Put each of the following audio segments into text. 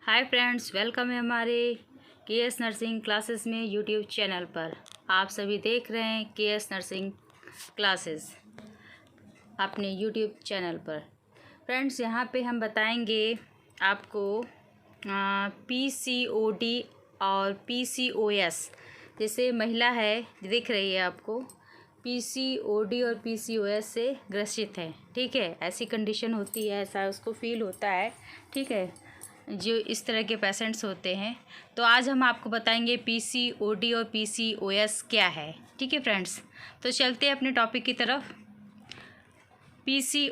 Hi friends, welcome है हमारे KS nursing classes में यूट्यूब चैनल पर। आप सभी देख रहे हैं केएस नर्सिंग क्लासेस अपने यूट्यूब चैनल पर। फ्रेंड्स, यहाँ पे हम बताएंगे आपको पीसीओडी और पीसीओएस। जैसे महिला है, दिख रही है आपको, पीसीओडी और पीसीओएस से ग्रसित है। ठीक है, ऐसी कंडीशन होती है, ऐसा उसको फील होता है। ठीक है, जो इस तरह के पेशेंट्स होते हैं। तो आज हम आपको बताएंगे पीसीओडी और पीसीओएस क्या है। ठीक है फ्रेंड्स, तो चलते हैं अपने टॉपिक की तरफ। पीसीओएस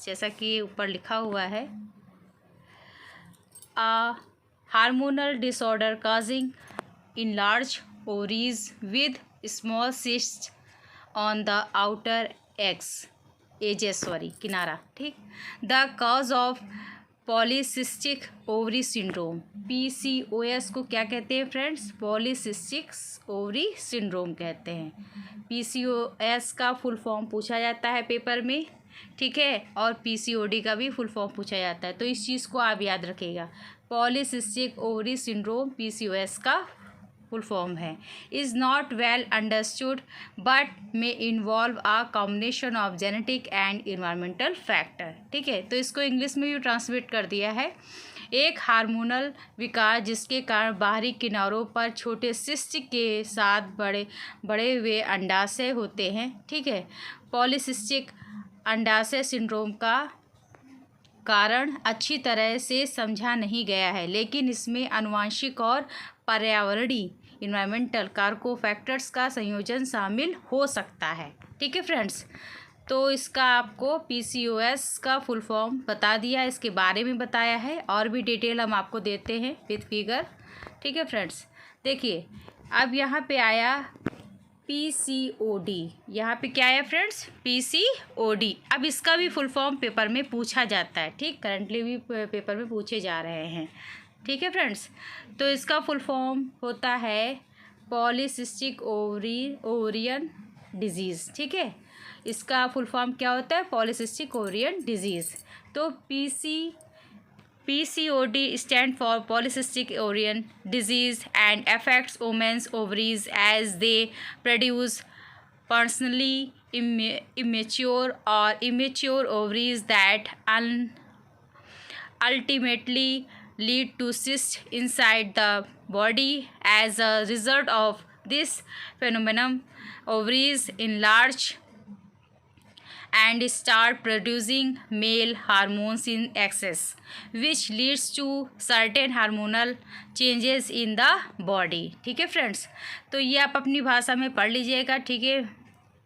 जैसा कि ऊपर लिखा हुआ है, hormonal disorder causing enlarged ovaries with small cysts on the outer edges किनारा। ठीक, the cause of polycystic ovary syndrome. PCOS को क्या कहते हैं फ्रेंड्स? पॉलीसिस्टिक ओवरी सिंड्रोम कहते हैं। पीसीओएस का फुल फॉर्म पूछा जाता है पेपर में। ठीक है, और पीसीओडी का भी फुल फॉर्म पूछा जाता है, तो इस चीज़ को आप याद रखिएगा। पॉलीसिस्टिक ओवरी सिंड्रोम पीसीओएस का फुल फॉर्म है। Is not well understood but may involve a combination of genetic and environmental factor. ठीक है, तो इसको इंग्लिश में भी ट्रांसलेट कर दिया है। एक हार्मोनल विकार जिसके कारण बाहरी किनारों पर छोटे सिस्ट के साथ बड़े हुए अंडाशय होते हैं। ठीक है, पॉलीसिस्टिक अंडाशय सिंड्रोम का कारण अच्छी तरह से समझा नहीं गया है, लेकिन इसमें आनुवंशिक और पर्यावरणीय इन्वायरमेंटल कारकों फैक्टर्स का संयोजन शामिल हो सकता है। ठीक है फ्रेंड्स, तो इसका आपको पीसीओएस का फुल फॉर्म बता दिया, इसके बारे में बताया है, और भी डिटेल हम आपको देते हैं विद फिगर। ठीक है फ्रेंड्स, देखिए अब यहाँ पे आया पीसीओडी। यहाँ पे क्या है फ्रेंड्स? पीसीओडी। अब इसका भी फुल फॉर्म पेपर में पूछा जाता है। ठीक, करंटली भी पेपर में पूछे जा रहे हैं। ठीक है फ्रेंड्स, तो इसका फुल फॉर्म होता है पॉलीसिस्टिक ओवरियन डिजीज़। ठीक है, इसका फुल फॉर्म क्या होता है? Polycystic ovarian disease. तो PCOD stand for polycystic ovarian disease and affects women's ovaries as they produce personally immature or immature ovaries that ultimately lead to cysts inside the body. As a result of this phenomenon, ovaries enlarge and start producing male hormones in excess, which leads to certain hormonal changes in the body. ठीक है friends, तो ये आप अपनी भाषा में पढ़ लीजिएगा। ठीक है,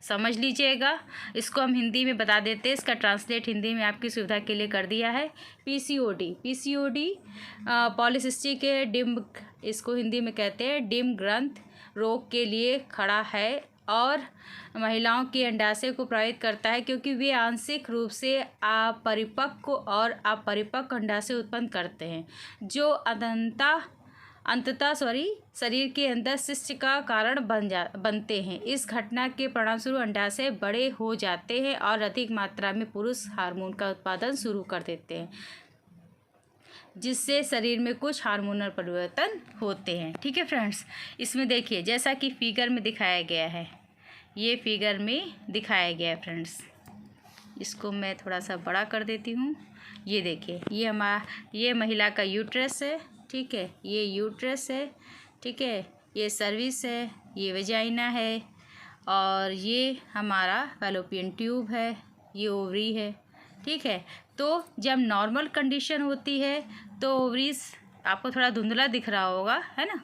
समझ लीजिएगा। इसको हम हिंदी में बता देते हैं, इसका ट्रांसलेट हिंदी में आपकी सुविधा के लिए कर दिया है। पीसीओडी पॉलीसिस्टिक डिम्ब, इसको हिंदी में कहते हैं डिम्ब ग्रंथ रोग के लिए खड़ा है और महिलाओं के अंडाशय को प्रभावित करता है, क्योंकि वे आंशिक रूप से अपरिपक्व और अपरिपक्व अंडाशय उत्पन्न करते हैं, जो अंततः शरीर के अंदर सिस्ट का कारण बनते हैं। इस घटना के परिणामस्वरूप अंडाशय बड़े हो जाते हैं और अधिक मात्रा में पुरुष हार्मोन का उत्पादन शुरू कर देते हैं, जिससे शरीर में कुछ हार्मोनल परिवर्तन होते हैं। ठीक है फ्रेंड्स, इसमें देखिए जैसा कि फिगर में दिखाया गया है, ये फिगर में दिखाया गया है फ्रेंड्स। इसको मैं थोड़ा सा बड़ा कर देती हूँ। ये देखिए, ये महिला का यूट्रस है। ठीक है, ये यूट्रस है। ठीक है, ये सर्विस है, ये वेजाइना है, और ये हमारा फैलोपियन ट्यूब है, ये ओवरी है। ठीक है, तो जब नॉर्मल कंडीशन होती है तो ओवरीज आपको थोड़ा धुंधला दिख रहा होगा, है ना।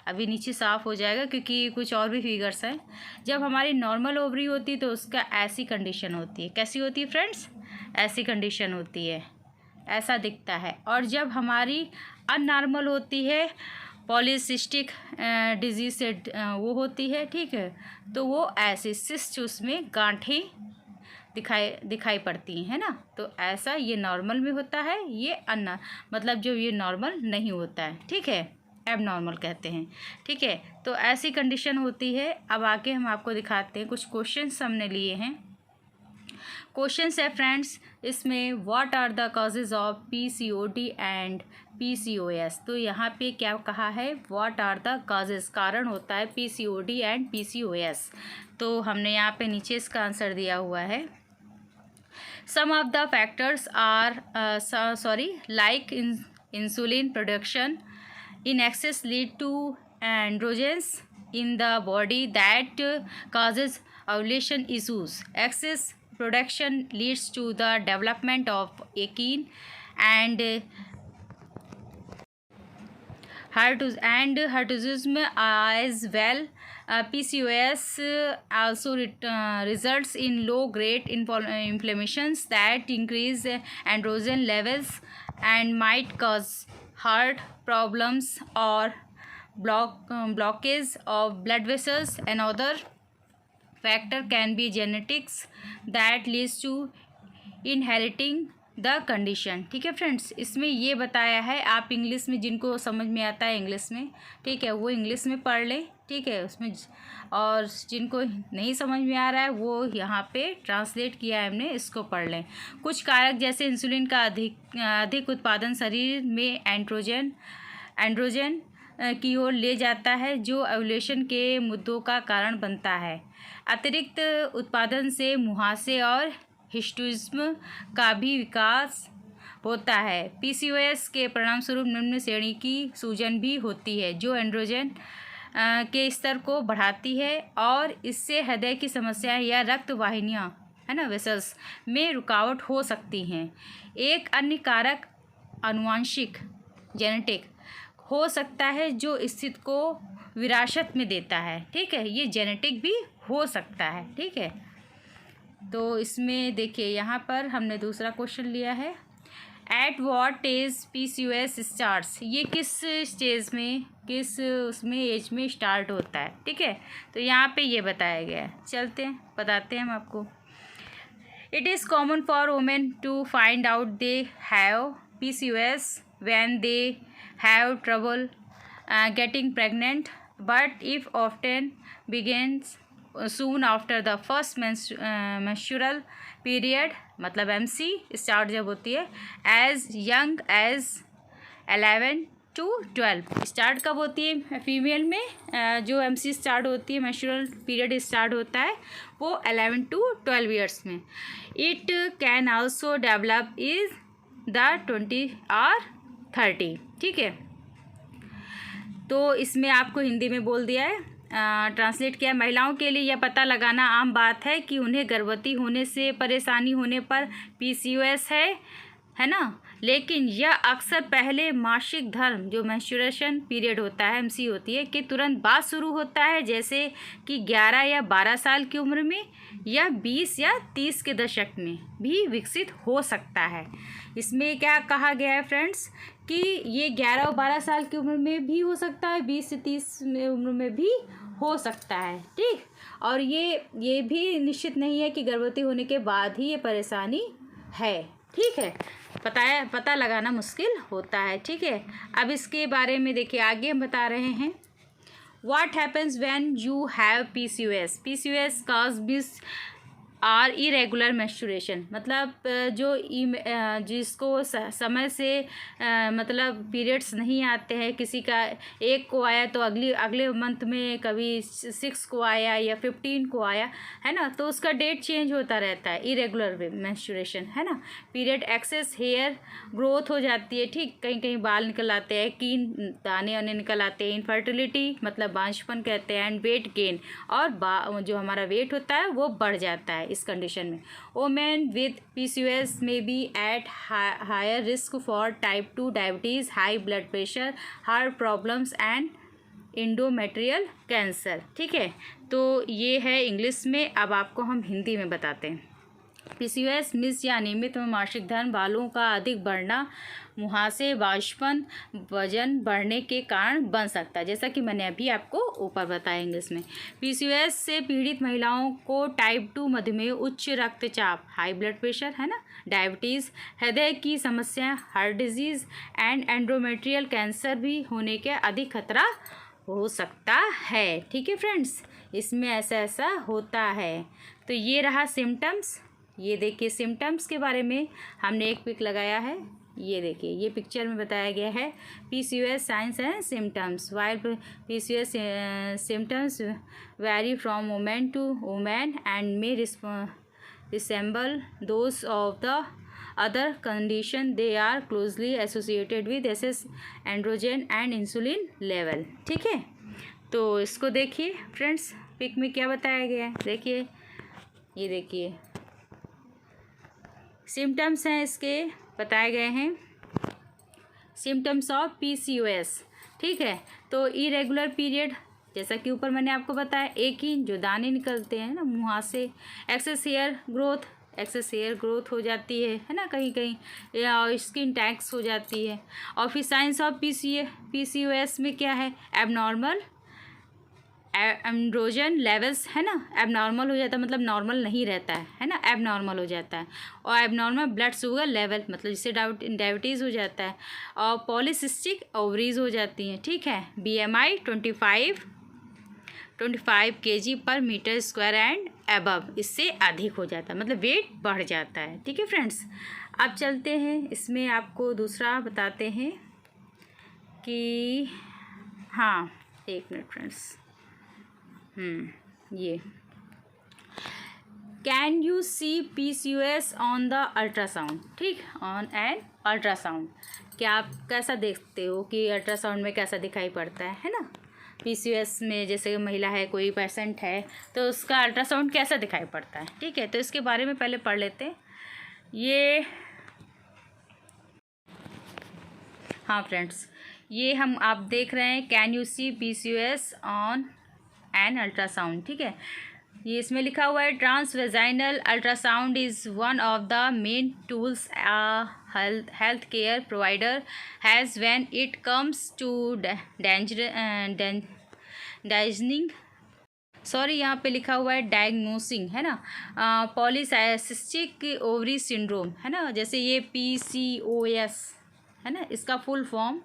अभी नीचे साफ़ हो जाएगा क्योंकि कुछ और भी फिगर्स हैं। जब हमारी नॉर्मल ओवरी होती है तो उसका ऐसी कंडीशन होती है। कैसी होती है फ्रेंड्स? ऐसी कंडीशन होती है, ऐसा दिखता है। और जब हमारी अननॉर्मल होती है, पॉलीसिस्टिक डिजीज से वो होती है, ठीक है, तो वो ऐसे सिस्ट, उसमें गांठें दिखाई पड़ती हैं ना। तो ऐसा ये नॉर्मल में होता है, ये मतलब जो ये नॉर्मल नहीं होता है। ठीक है, एबनॉर्मल कहते हैं। ठीक है, तो ऐसी कंडीशन होती है। अब आगे हम आपको दिखाते हैं, कुछ क्वेश्चंस हमने लिए हैं। क्वेश्चंस है फ्रेंड्स इसमें, what are the causes of PCOD and PCOS. तो यहाँ पे क्या कहा है, व्हाट आर द कॉजेज, कारण होता है पीसीओडी एंड पीसीओएस। तो हमने यहाँ पे नीचे इसका आंसर दिया हुआ है। Some of the factors are like insulin production in excess lead to androgens in the body that causes ovulation issues. Excess production leads to the development of acne and hirsutism as well. PCOS also results in low-grade inflammations that increase androgen levels and might cause heart problems or blockage of blood vessels. Another factor can be genetics that leads to inheriting the condition. ठीक है friends, इसमें ये बताया है, आप English में जिनको समझ में आता है इंग्लिश में, ठीक है, वो इंग्लिश में पढ़ लें, ठीक है उसमें, और जिनको नहीं समझ में आ रहा है वो यहाँ पे ट्रांसलेट किया है हमने, इसको पढ़ लें। कुछ कारक जैसे इंसुलिन का अधिक उत्पादन शरीर में एंड्रोजन की ओर ले जाता है जो ओव्यूलेशन के मुद्दों का कारण बनता है। अतिरिक्त उत्पादन से मुहासे और हिस्टुइज्म का भी विकास होता है। पीसीओएस के परिणामस्वरूप निम्न श्रेणी की सूजन भी होती है जो एंड्रोजन के स्तर को बढ़ाती है और इससे हृदय की समस्याएं या रक्त वाहिनियाँ, है ना, वेसल्स में रुकावट हो सकती हैं। एक अन्य कारक आनुवंशिक जेनेटिक हो सकता है जो स्थिति को विरासत में देता है। ठीक है, ये जेनेटिक भी हो सकता है। ठीक है, तो इसमें देखिए यहाँ पर हमने दूसरा क्वेश्चन लिया है, at what age PCOS starts. ये किस स्टेज में, किस उसमें एज में स्टार्ट होता है। ठीक है, तो यहाँ पे ये बताया गया है, चलते हैं बताते हैं हम आपको। It is common for women to find out they have PCOS when they have trouble getting pregnant, but if often begins soon after the first menstrual period, मतलब MC स्टार्ट जब होती है, as young as 11 to 12। Start कब होती है female में, जो MC start होती है, menstrual पीरियड स्टार्ट होता है वो 11 to 12 ईयर्स में। It can also develop is the 20 और 30। ठीक है, तो इसमें आपको हिंदी में बोल दिया है, ट्रांसलेट किया। महिलाओं के लिए यह पता लगाना आम बात है कि उन्हें गर्भवती होने से परेशानी होने पर पीसीओएस है ना, लेकिन यह अक्सर पहले मासिक धर्म जो मेंस्ट्रुएशन पीरियड होता है, MC होती है, के तुरंत बाद शुरू होता है, जैसे कि 11 या 12 साल की उम्र में या 20 या 30 के दशक में भी विकसित हो सकता है। इसमें क्या कहा गया है फ्रेंड्स कि ये 11 और 12 साल की उम्र में भी हो सकता है, 20 से 30 उम्र में भी हो सकता है। ठीक, और ये भी निश्चित नहीं है कि गर्भवती होने के बाद ही ये परेशानी है। ठीक है, पता लगाना मुश्किल होता है। ठीक है, अब इसके बारे में देखिए आगे हम बता रहे हैं, what happens when you have PCOS. PCOS cause miss or irregular menstruation, मतलब जो जिसको समय से मतलब पीरियड्स नहीं आते हैं, किसी का 1 को आया तो अगले मंथ में कभी 6 को आया या 15 को आया, है ना, तो उसका डेट चेंज होता रहता है, इरेगुलर मेंस्ट्रुएशन, है ना। पीरियड एक्सेस हेयर ग्रोथ हो जाती है, ठीक, कहीं कहीं बाल निकल आते हैं, कीन दाने वाने निकल आते हैं, इनफर्टिलिटी मतलब बांझपन कहते हैं, एंड वेट गेन, और जो हमारा वेट होता है वो बढ़ जाता है इस कंडीशन में। Women with PCOS may be at higher risk for type 2 diabetes, high blood pressure, heart problems and endometrial cancer. ठीक है, तो ये है इंग्लिश में। अब आपको हम हिंदी में बताते हैं। पीसीओएस मिस या अनियमित मासिक धर्म, बालों का अधिक बढ़ना, मुहासे, बांझपन, वजन बढ़ने के कारण बन सकता है, जैसा कि मैंने अभी आपको ऊपर बताया इंग्लिश में। पीसीओएस से पीड़ित महिलाओं को टाइप 2 मधुमेह, उच्च रक्तचाप, हाई ब्लड प्रेशर, है ना, डायबिटीज़, हृदय की समस्या, heart disease and endometrial cancer भी होने के अधिक खतरा हो सकता है। ठीक है फ्रेंड्स, इसमें ऐसा होता है। तो ये रहा सिम्टम्स, ये देखिए सिम्टम्स के बारे में हमने एक पिक लगाया है। ये देखिए, ये पिक्चर में बताया गया है PCOS signs and symptoms. While PCOS symptoms vary from women to women and may resemble those of the other condition, they are closely associated with excess androgen and insulin level. ठीक है, तो इसको देखिए friends, pick में क्या बताया गया है। देखिए, ये देखिए सिम्टम्स हैं इसके बताए गए हैं, सिम्टम्स ऑफ पीसीओएस। ठीक है, तो इरेगुलर पीरियड, जैसा कि ऊपर मैंने आपको बताया, एक ही जो दाने निकलते हैं ना मुँह से, एक्सेस हेयर ग्रोथ हो जाती है ना कहीं कहीं, या स्किन टैक्स हो जाती है। और फिर साइंस ऑफ पीसीओएस में क्या है, एबनॉर्मल एंड्रोजन लेवल्स है ना, एबनॉर्मल हो जाता है, मतलब नॉर्मल नहीं रहता है ना, एबनॉर्मल हो जाता है। और एबनॉर्मल ब्लड शुगर लेवल, मतलब जिससे डायबिटीज़ हो जाता है। और पॉलीसिस्टिक ओवरीज हो जाती हैं। ठीक है, BMI 25 kg पर मीटर स्क्वायर एंड अबव, इससे अधिक हो जाता है, मतलब वेट बढ़ जाता है। ठीक है फ्रेंड्स, अब चलते हैं, इसमें आपको दूसरा बताते हैं कि हाँ, एक मिनट फ्रेंड्स, ये can you see PCOS on the ultrasound. ठीक, ऑन एन अल्ट्रासाउंड, क्या आप कैसा देखते हो कि अल्ट्रासाउंड में कैसा दिखाई पड़ता है ना, पीसीओएस में जैसे महिला है, कोई पेशेंट है, तो उसका अल्ट्रासाउंड कैसा दिखाई पड़ता है। ठीक है, तो इसके बारे में पहले पढ़ लेते हैं। ये हाँ फ्रेंड्स, ये हम आप देख रहे हैं, can you see PCOS on an ultrasound. ठीक है, ये इसमें लिखा हुआ है, transvaginal ultrasound is one of the main tools health care provider has when it comes to diagnosing, sorry यहाँ पे लिखा हुआ है डायग्नोसिंग है ना, पॉलीसिस्टिक ओवरी सिंड्रोम है ना, जैसे ये PCOS है ना, इसका फुल फॉर्म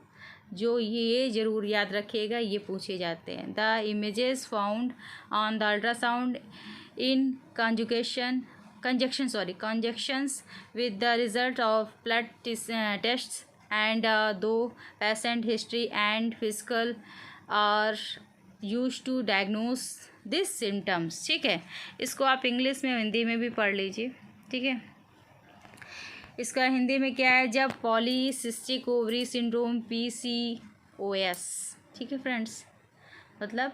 जो ये ज़रूर याद रखिएगा, ये पूछे जाते हैं। The images found on the ultrasound in conjunctions with the result of blood tests and though patient history and physical are use to diagnose this symptoms. ठीक है, इसको आप इंग्लिश में हिंदी में भी पढ़ लीजिए। ठीक है, इसका हिंदी में क्या है, जब पॉलीसिस्टिक ओवरी सिंड्रोम PCOS, ठीक है फ्रेंड्स, मतलब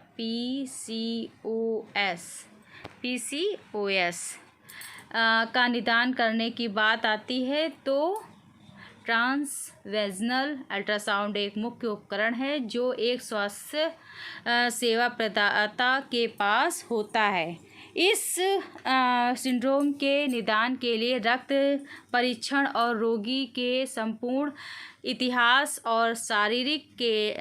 PCOS का निदान करने की बात आती है, तो ट्रांसवेजनल अल्ट्रासाउंड एक मुख्य उपकरण है जो एक स्वास्थ्य सेवा प्रदाता के पास होता है। इस सिंड्रोम के निदान के लिए रक्त परीक्षण और रोगी के संपूर्ण इतिहास और शारीरिक के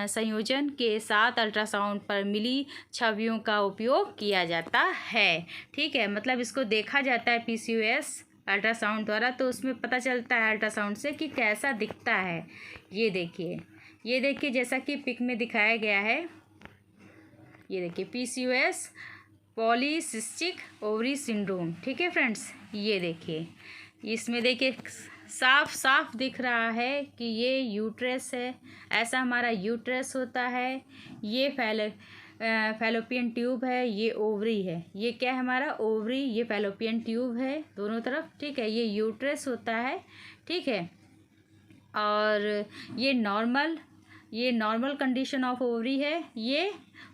संयोजन के साथ अल्ट्रासाउंड पर मिली छवियों का उपयोग किया जाता है। ठीक है, मतलब इसको देखा जाता है PCOS अल्ट्रासाउंड द्वारा, तो उसमें पता चलता है अल्ट्रासाउंड से कि कैसा दिखता है। ये देखिए जैसा कि पिक में दिखाया गया है, ये देखिए PCOS पॉलीसिस्टिक ओवरी सिंड्रोम। ठीक है फ्रेंड्स, ये देखिए, इसमें देखिए साफ दिख रहा है कि ये यूट्रस है, ऐसा हमारा यूट्रस होता है। ये फैलोपियन ट्यूब है, ये ओवरी है, ये क्या है हमारा ओवरी, ये फैलोपियन ट्यूब है दोनों तरफ। ठीक है, ये यूट्रस होता है। ठीक है, और ये नॉर्मल कंडीशन ऑफ ओवरी है, ये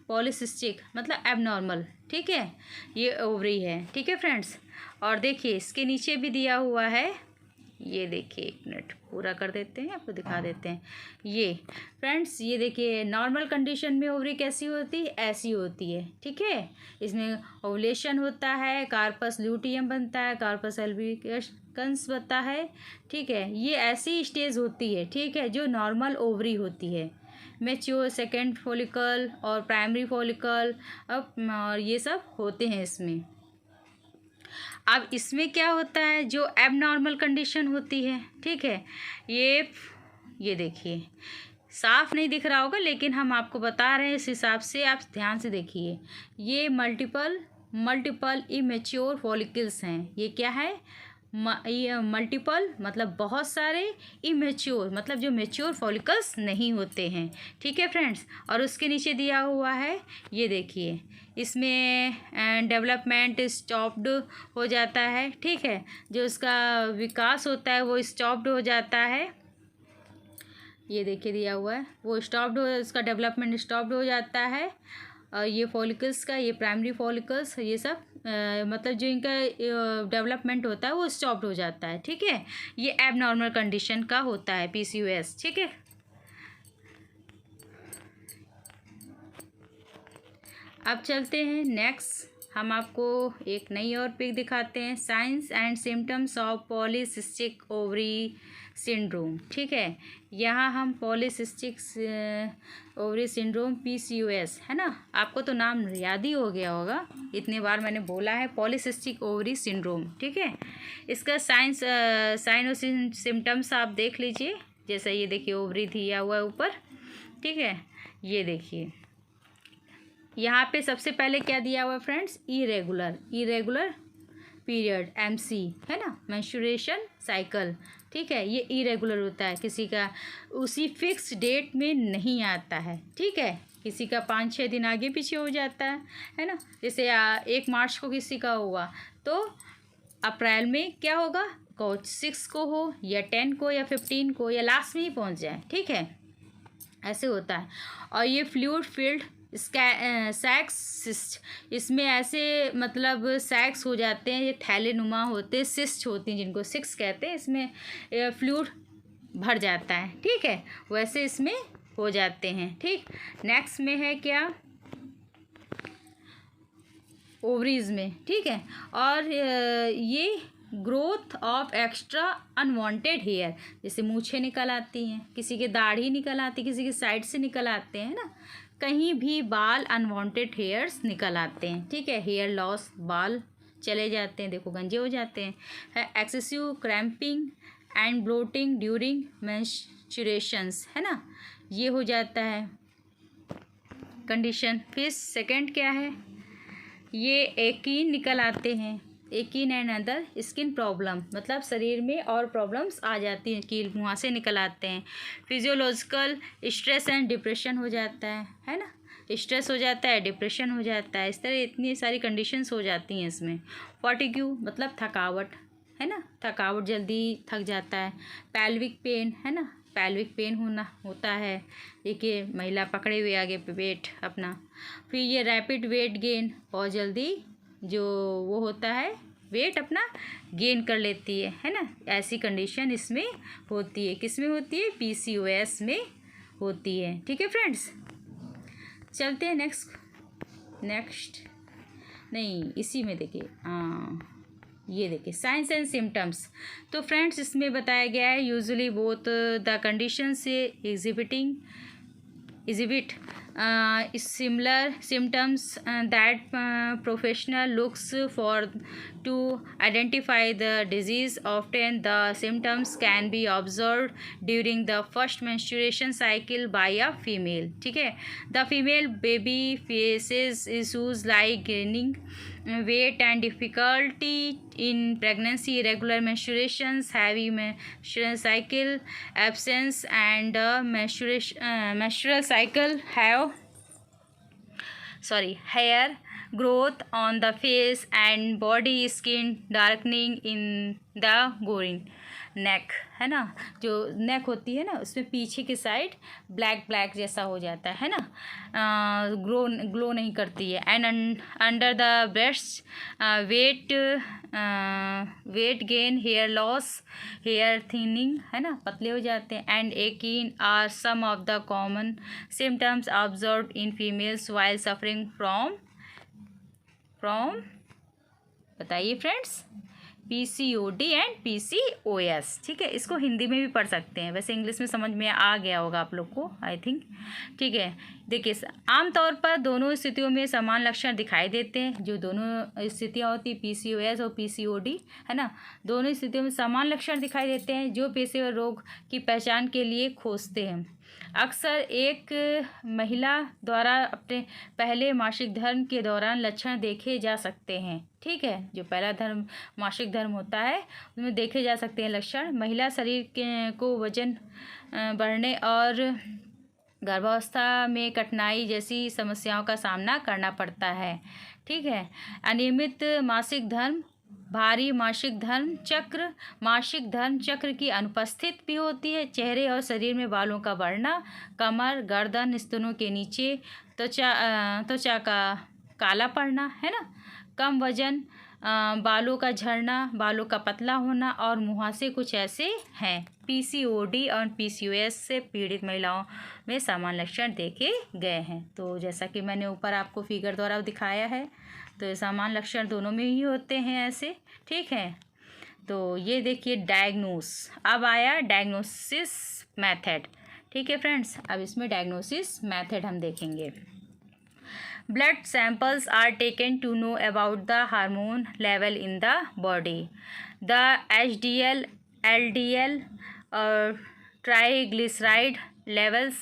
पॉलीसिस्टिक मतलब एबनॉर्मल। ठीक है, ये ओवरी है। ठीक है फ्रेंड्स, और देखिए इसके नीचे भी दिया हुआ है, ये देखिए, एक मिनट पूरा कर देते हैं, आपको दिखा देते हैं। ये फ्रेंड्स, ये देखिए नॉर्मल कंडीशन में ओवरी कैसी होती है, ऐसी होती है। ठीक है, इसमें ओवुलेशन होता है, कार्पस ल्यूटियम बनता है, कार्पस अल्बिकन्स बनता है। ठीक है, ये ऐसी स्टेज होती है, ठीक है, जो नॉर्मल ओवरी होती है। मैच्योर सेकेंड फॉलिकल और प्राइमरी फॉलिकल और ये सब होते हैं इसमें। अब इसमें क्या होता है, जो एबनॉर्मल कंडीशन होती है। ठीक है, ये देखिए साफ नहीं दिख रहा होगा, लेकिन हम आपको बता रहे हैं, इस हिसाब से आप ध्यान से देखिए। ये मल्टीपल मल्टीपल इमेच्योर फॉलिकल्स हैं। ये क्या है? ये मल्टीपल मतलब बहुत सारे, इमेच्योर मतलब जो मेच्योर फॉलिकल्स नहीं होते हैं। ठीक है फ्रेंड्स, और उसके नीचे दिया हुआ है, ये देखिए, इसमें डेवलपमेंट स्टॉप्ड हो जाता है। ठीक है, जो उसका विकास होता है वो स्टॉप्ड हो जाता है। ये देखिए दिया हुआ है, वो स्टॉप्ड हो, उसका डेवलपमेंट स्टॉप्ड हो जाता है। और ये फॉलिकल्स का, ये प्राइमरी फॉलिकल्स, ये सब मतलब जो इनका डेवलपमेंट होता है वो स्टॉप्ड हो जाता है। ठीक है, ये एबनॉर्मल कंडीशन का होता है PCOS। ठीक है, अब चलते हैं नेक्स्ट, हम आपको एक नई और पिक दिखाते हैं, science and symptoms of polycystic ovary syndrome. ठीक है, यहाँ हम पॉलीसिस्टिक ओवरी सिंड्रोम PCOS है ना, आपको तो नाम याद ही हो गया होगा, इतने बार मैंने बोला है पॉलीसिस्टिक ओवरी सिंड्रोम। ठीक है, इसका साइन और सिम्टम्स आप देख लीजिए, जैसे ये देखिए ओवरी दिया हुआ है ऊपर। ठीक है, ये देखिए यहाँ पे सबसे पहले क्या दिया हुआ है फ्रेंड्स, इरेगुलर पीरियड MC है ना, मेंस्ट्रुएशन साइकिल। ठीक है, ये इरेगुलर होता है, किसी का उसी फिक्स डेट में नहीं आता है। ठीक है, किसी का 5-6 दिन आगे पीछे हो जाता है ना, जैसे 1 मार्च को किसी का हुआ तो अप्रैल में क्या होगा, 6 को हो या 10 को या 15 को या लास्ट में ही पहुंच जाए। ठीक है, ऐसे होता है। और ये फ्लूइड फील्ड सैक्स सिस्ट, इसमें ऐसे मतलब सैक्स हो जाते हैं, ये थैलेनुमा होते हैं, सिस्ट होती हैं जिनको सिक्स कहते हैं, इसमें फ्लूइड भर जाता है। ठीक है, वैसे इसमें हो जाते हैं। ठीक, नेक्स्ट में है क्या, ओवरीज में। ठीक है, और ये growth of extra unwanted hair, जैसे मूछें निकल आती हैं, किसी के दाढ़ी निकल आती, किसी के साइड से निकल आते हैं ना, कहीं भी बाल अनवांटेड हेयर्स निकल आते हैं। ठीक है, हेयर लॉस, बाल चले जाते हैं, देखो गंजे हो जाते हैं। Excessive cramping and bloating during menstruations है ना, ये हो जाता है कंडीशन। फिर सेकंड क्या है, ये एकीन निकल आते हैं, एकीन एंड अदर स्किन प्रॉब्लम, मतलब शरीर में और प्रॉब्लम्स आ जाती हैं, कील मुँह से निकल आते हैं। फिजियोलॉजिकल स्ट्रेस एंड डिप्रेशन हो जाता है ना, स्ट्रेस हो जाता है, डिप्रेशन हो जाता है, इस तरह इतनी सारी कंडीशंस हो जाती हैं इसमें। फॉटिग्यू मतलब थकावट है ना, थकावट, जल्दी थक जाता है। पैल्विक पेन है ना, पैल्विक पेन होता है, देखिए महिला पकड़े हुए आगे पे वेट अपना। फिर ये रैपिड वेट गेन, बहुत जल्दी जो वो होता है वेट अपना गेन कर लेती है ना, ऐसी कंडीशन इसमें होती है। किस में होती है, PCOS में होती है। ठीक है फ्रेंड्स, चलते हैं नेक्स्ट नहीं, इसी में देखिए, ये देखिए साइंस एंड सिम्टम्स। तो फ्रेंड्स इसमें बताया गया है, यूजुअली बोथ द कंडीशन से exhibit similar symptoms that professional looks for to identify the disease. Often the symptoms can be observed during the first menstruation cycle by a female. ठीक है, the female baby faces issues like gaining weight and difficulty in pregnancy, irregular menstruations, heavy menstrual cycle, absence and menstrual cycle hair growth on the face and body, skin darkening in the groin, नेक है ना, जो नेक होती है ना उसमें पीछे की side black जैसा हो जाता है ना, ग्लो नहीं करती है। And under the breast weight gain, hair loss, hair thinning है ना, पतले हो जाते हैं। And acne are some of the common symptoms observed in females while suffering from बताइए फ्रेंड्स, PCOD एंड PCOS। ठीक है, इसको हिंदी में भी पढ़ सकते हैं, वैसे इंग्लिश में समझ में आ गया होगा आप लोग को, आई थिंक। ठीक है, देखिए आमतौर पर दोनों स्थितियों में समान लक्षण दिखाई देते हैं, जो दोनों स्थितियाँ होती PCOS और PCOD है ना, दोनों स्थितियों में समान लक्षण दिखाई देते हैं जो पेशेवर रोग की पहचान के लिए खोजते हैं। अक्सर एक महिला द्वारा अपने पहले मासिक धर्म के दौरान लक्षण देखे जा सकते हैं। ठीक है, जो पहला मासिक धर्म होता है उसमें देखे जा सकते हैं लक्षण। महिला शरीर को वजन बढ़ने और गर्भावस्था में कठिनाई जैसी समस्याओं का सामना करना पड़ता है। ठीक है, अनियमित मासिक धर्म, भारी मासिक धर्म चक्र की अनुपस्थित भी होती है। चेहरे और शरीर में बालों का बढ़ना, कमर, गर्दन, स्तनों के नीचे त्वचा का काला पड़ना, है ना, कम वजन, बालों का झड़ना, बालों का पतला होना और मुहासे कुछ ऐसे हैं। पीसीओडी और पीसीओएस से पीड़ित महिलाओं में सामान्य लक्षण देखे गए हैं। तो जैसा कि मैंने ऊपर आपको फिगर द्वारा दिखाया है, तो सामान्य लक्षण दोनों में ही होते हैं ऐसे। ठीक है, तो ये देखिए डायग्नोस, अब आया डायग्नोसिस मेथड। ठीक है फ्रेंड्स, अब इसमें डायग्नोसिस मेथड हम देखेंगे। Blood samples are taken to know about the hormone level in the body. The HDL, LDL, triglyceride levels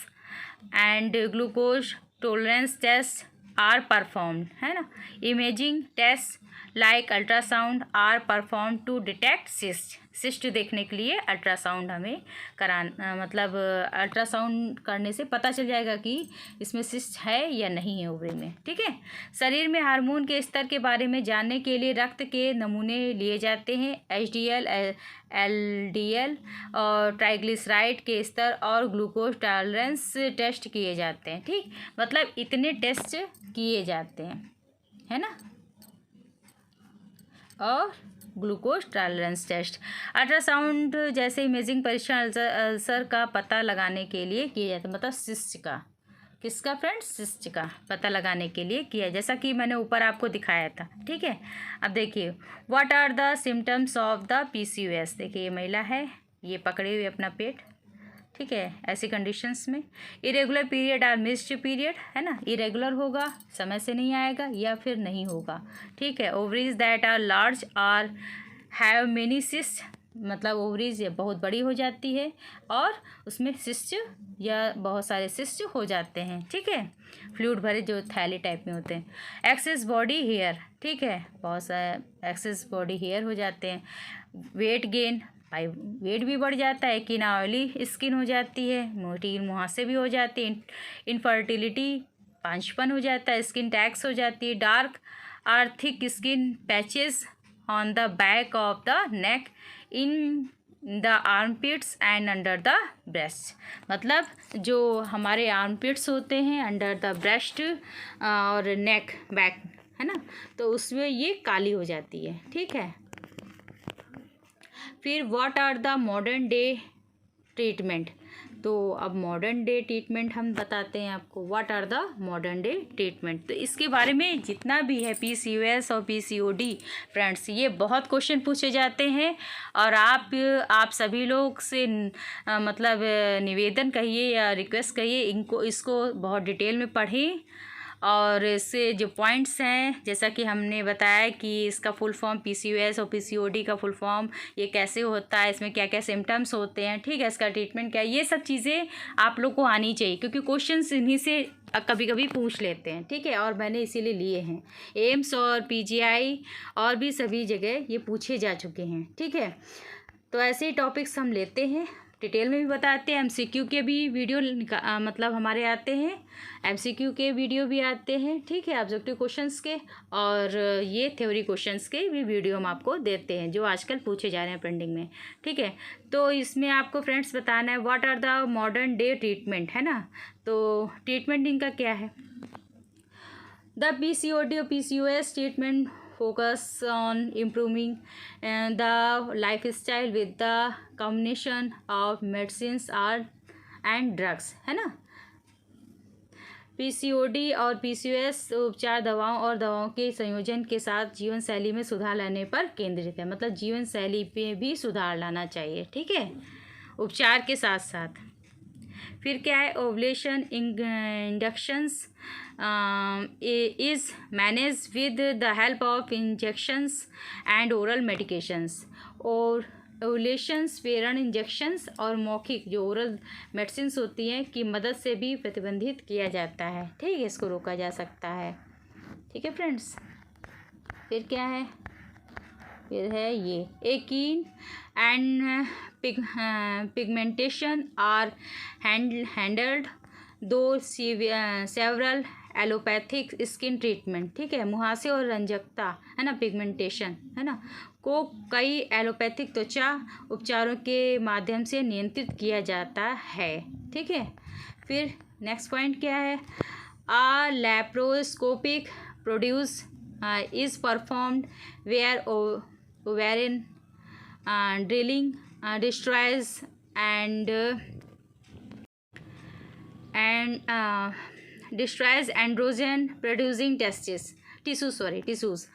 and glucose tolerance tests are performed, है ना। Imaging tests like ultrasound are performed to detect cyst. Cyst देखने के लिए ultrasound हमें मतलब ultrasound करने से पता चल जाएगा कि इसमें सिस्ट है या नहीं है ओवरी में। ठीक है, शरीर में हार्मोन के स्तर के बारे में जानने के लिए रक्त के नमूने लिए जाते हैं। एचडीएल, एलडीएल और ट्राइग्लिसराइड के स्तर और ग्लूकोज टॉलरेंस टेस्ट किए जाते हैं। ठीक, मतलब इतने टेस्ट किए जाते हैं, है ना, और ग्लूकोज टॉलरेंस टेस्ट। अल्ट्रासाउंड जैसे इमेजिंग परीक्षण अल्सर का पता लगाने के लिए किया जाता है, मतलब सिस्ट का, किसका फ्रेंड्स, सिस्ट का पता लगाने के लिए किया, जैसा कि मैंने ऊपर आपको दिखाया था। ठीक है, अब देखिए what are the symptoms of the PCOS. देखिए ये महिला है, ये पकड़े हुए अपना पेट। ठीक है, ऐसी कंडीशंस में इरेगुलर पीरियड और मिस्ड पीरियड, है ना, इरेगुलर होगा, समय से नहीं आएगा या फिर नहीं होगा। ठीक है, ovaries that are large or have many cyst, मतलब ओवरीज बहुत बड़ी हो जाती है और उसमें सिस्ट या बहुत सारे सिस्ट हो जाते हैं। ठीक है, फ्लूइड भरे जो थैली टाइप में होते हैं। एक्सेस बॉडी हेयर, ठीक है, बहुत सारे एक्सेस बॉडी हेयर हो जाते हैं। वेट गेन, भाई वेट भी बढ़ जाता है। कि ना ऑयली स्किन हो जाती है, मोटी मुहासे भी हो जाती है। इनफर्टिलिटी, पांचपन हो जाता है। स्किन टैक्स हो जाती है। डार्क और thick skin patches on the back of the neck, in the armpits and under the breast, मतलब जो हमारे आर्मपिट्स होते हैं, अंडर द ब्रेस्ट और नेक बैक, है ना, तो उसमें ये काली हो जाती है। ठीक है, फिर what are the modern day treatment. तो अब मॉडर्न डे ट्रीटमेंट हम बताते हैं आपको। What are the modern day treatment, तो इसके बारे में जितना भी है पीसीओएस और पीसीओडी फ्रेंड्स, ये बहुत क्वेश्चन पूछे जाते हैं और आप सभी लोग से मतलब निवेदन कहिए या रिक्वेस्ट कहिए, इसको बहुत डिटेल में पढ़ें और इससे जो पॉइंट्स हैं, जैसा कि हमने बताया कि इसका फुल फॉर्म पीसीओएस और पीसीओडी का फुल फॉर्म ये कैसे होता है, इसमें क्या क्या सिम्टम्स होते हैं, ठीक है, इसका ट्रीटमेंट क्या है, ये सब चीज़ें आप लोग को आनी चाहिए क्योंकि क्वेश्चंस इन्हीं से कभी कभी पूछ लेते हैं। ठीक है, और मैंने इसीलिए लिए हैं। एम्स और पीजीआई और भी सभी जगह ये पूछे जा चुके हैं। ठीक है, तो ऐसे ही टॉपिक्स हम लेते हैं, डिटेल में भी बताते हैं। एमसीक्यू के भी वीडियो मतलब हमारे आते हैं, एमसीक्यू के वीडियो भी आते हैं। ठीक है, ऑब्जेक्टिव क्वेश्चंस के और ये थ्योरी क्वेश्चंस के भी वीडियो हम आपको देते हैं जो आजकल पूछे जा रहे हैं पेंडिंग में। ठीक है, तो इसमें आपको फ्रेंड्स बताना है what are the modern day treatment, है ना। तो ट्रीटमेंट इनका क्या है। द पीसीओडी और PCOS treatment focus on improving the lifestyle with the combination of medicines and drugs, है ना। पीसीओडी और पीसीओएस उपचार दवाओं और दवाओं के संयोजन के साथ जीवन शैली में सुधार लाने पर केंद्रित है, मतलब जीवन शैली पे भी सुधार लाना चाहिए। ठीक है, उपचार के साथ साथ। फिर क्या है, ovulation inductions is manage with the help of injections and oral medications. और ओवुलेशंस, प्रेरण इंजेक्शंस और मौखिक जो ओरल मेडिसिन्स होती हैं की मदद से भी प्रतिबंधित किया जाता है। ठीक है, इसको रोका जा सकता है। ठीक है फ्रेंड्स, फिर क्या है, फिर है ये एकीन एंड पिगमेंटेशन आर हैंडल्ड दो सेवरल एलोपैथिक स्किन ट्रीटमेंट। ठीक है, मुहासे और रंजकता है ना, पिगमेंटेशन है ना, को कई एलोपैथिक त्वचा उपचारों के माध्यम से नियंत्रित किया जाता है। ठीक है, फिर नेक्स्ट पॉइंट क्या है, a laparoscopic produce is performed where ovarian drilling destroys and destroys androgen producing tissues।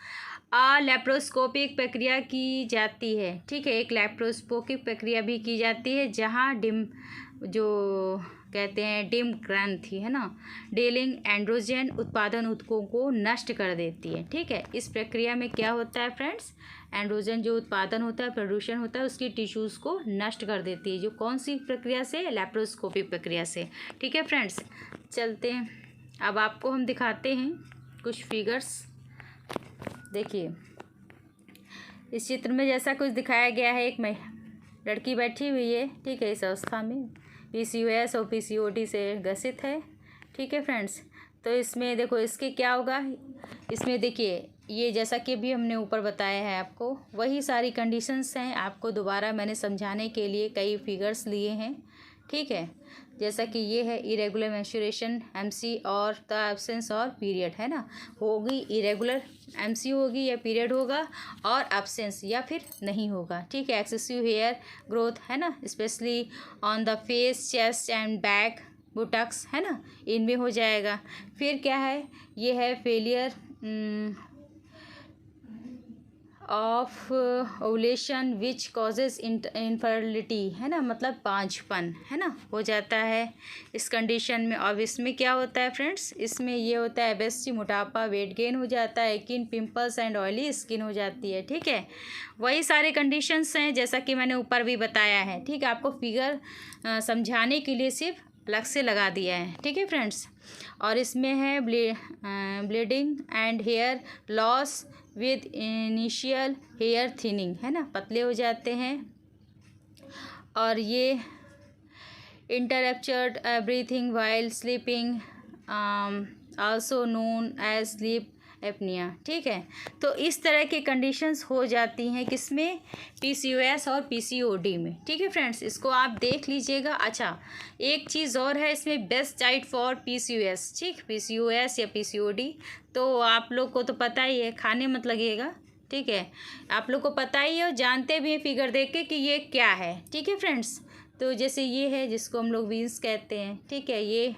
Laparoscopic प्रक्रिया की जाती है। ठीक है, एक लैप्रोस्कोपिक प्रक्रिया भी की जाती है जहाँ जो कहते हैं डिम ग्रंथि है ना, डेलिंग एंड्रोजन उत्पादन ऊतकों को नष्ट कर देती है। ठीक है, इस प्रक्रिया में क्या होता है फ्रेंड्स, एंड्रोजन जो उत्पादन होता है, प्रोड्यूशन होता है, उसकी टिश्यूज़ को नष्ट कर देती है। जो कौन सी प्रक्रिया से, लैप्रोस्कोपिक प्रक्रिया से। ठीक है फ्रेंड्स, चलते हैं, अब आपको हम दिखाते हैं कुछ फिगर्स। देखिए इस चित्र में जैसा कुछ दिखाया गया है, एक लड़की बैठी हुई है। ठीक है, इस अवस्था में PCOS और PCOD से ग्रसित है। ठीक है फ्रेंड्स, तो इसमें देखो इसके क्या होगा, इसमें देखिए ये जैसा कि भी हमने ऊपर बताया है आपको, वही सारी कंडीशंस हैं। आपको दोबारा मैंने समझाने के लिए कई फिगर्स लिए हैं। ठीक है, जैसा कि ये है इरेगुलर मेंस्ट्रुएशन, MC और द एब्सेंस और पीरियड है ना, होगी इरेगुलर MC होगी या पीरियड होगा, और एब्सेंस या फिर नहीं होगा। ठीक है, एक्सेसिव हेयर ग्रोथ है ना, specially on the face, chest and back, buttocks है ना, इनमें हो जाएगा। फिर क्या है, ये है failure of ovulation which causes infertility है ना, मतलब पांचपन है ना, हो जाता है इस कंडीशन में। और इसमें क्या होता है फ्रेंड्स, इसमें ये होता है ओबेसिटी, मोटापा, वेट गेन हो जाता है, skin pimples and oily skin हो जाती है। ठीक है, वही सारे कंडीशंस हैं जैसा कि मैंने ऊपर भी बताया है। ठीक है, आपको फिगर समझाने के लिए सिर्फ अलग से लगा दिया है। ठीक है फ्रेंड्स, और इसमें है bleeding and hair loss with initial hair thinning है ना, पतले हो जाते हैं। और ये interrupted breathing while sleeping, also known as sleep apnea. ठीक है, तो इस तरह की कंडीशंस हो जाती हैं किसमें, PCOS और PCOD में। ठीक है फ्रेंड्स, इसको आप देख लीजिएगा। अच्छा, एक चीज़ और है इसमें, बेस्ट डाइट फॉर PCOS। ठीक, PCOS या PCOD तो आप लोग को तो पता ही है, खाने मत लगेगा। ठीक है, आप लोग को पता ही है और जानते भी हैं फिगर देख के कि ये क्या है। ठीक है फ्रेंड्स, तो जैसे ये है जिसको हम लोग बीन्स कहते हैं। ठीक है, ये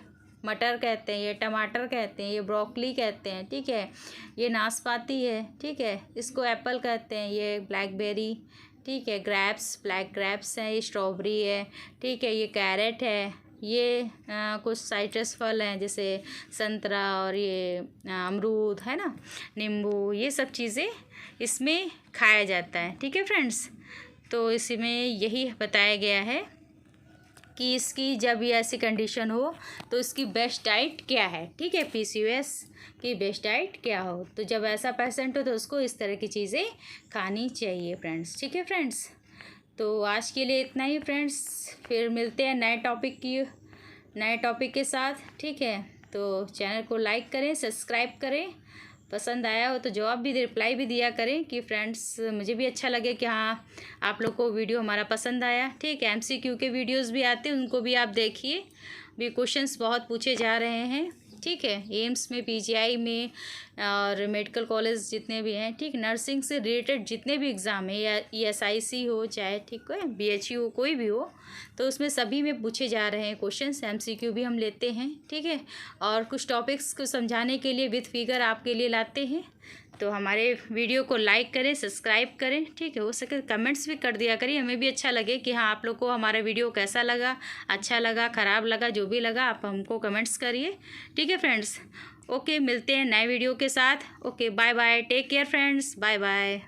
मटर कहते हैं, ये टमाटर कहते हैं, ये ब्रोकली कहते हैं। ठीक है, ये नाशपाती है। ठीक है, इसको एप्पल कहते हैं, ये ब्लैकबेरी। ठीक है, ग्रेप्स, ब्लैक ग्रेप्स हैं, ये स्ट्रॉबेरी है। ठीक है, ये कैरेट है, ये कुछ साइट्रस फल हैं जैसे संतरा और ये अमरूद है ना, नींबू, ये सब चीज़ें इसमें खाया जाता है। ठीक है फ्रेंड्स, तो इसमें यही बताया गया है कि इसकी जब ये ऐसी कंडीशन हो तो इसकी बेस्ट डाइट क्या है। ठीक है, PCOS की बेस्ट डाइट क्या हो, तो जब ऐसा पेशेंट हो तो उसको इस तरह की चीज़ें खानी चाहिए फ्रेंड्स। ठीक है फ्रेंड्स, तो आज के लिए इतना ही फ्रेंड्स, फिर मिलते हैं नए टॉपिक के साथ। ठीक है, तो चैनल को लाइक करें, सब्सक्राइब करें, पसंद आया हो तो जवाब भी रिप्लाई भी दिया करें कि फ्रेंड्स मुझे भी अच्छा लगे कि हाँ आप लोग को वीडियो हमारा पसंद आया। ठीक है, MCQ के वीडियोस भी आते हैं, उनको भी आप देखिए, भी क्वेश्चंस बहुत पूछे जा रहे हैं। ठीक है, एम्स में, PGI में और मेडिकल कॉलेज जितने भी हैं। ठीक, नर्सिंग से रिलेटेड जितने भी एग्ज़ाम है, या ESIC हो चाहे ठीक है BHU हो, कोई भी हो, तो उसमें सभी में पूछे जा रहे हैं क्वेश्चंस। MCQ भी हम लेते हैं। ठीक है, और कुछ टॉपिक्स को समझाने के लिए विद फिगर आपके लिए लाते हैं। तो हमारे वीडियो को लाइक करें, सब्सक्राइब करें। ठीक है, हो सके कमेंट्स भी कर दिया करिए, हमें भी अच्छा लगे कि हाँ आप लोग को हमारा वीडियो कैसा लगा, अच्छा लगा, ख़राब लगा, जो भी लगा आप हमको कमेंट्स करिए। ठीक है फ्रेंड्स, ओके, मिलते हैं नए वीडियो के साथ। Okay, bye bye, take care friends, bye bye.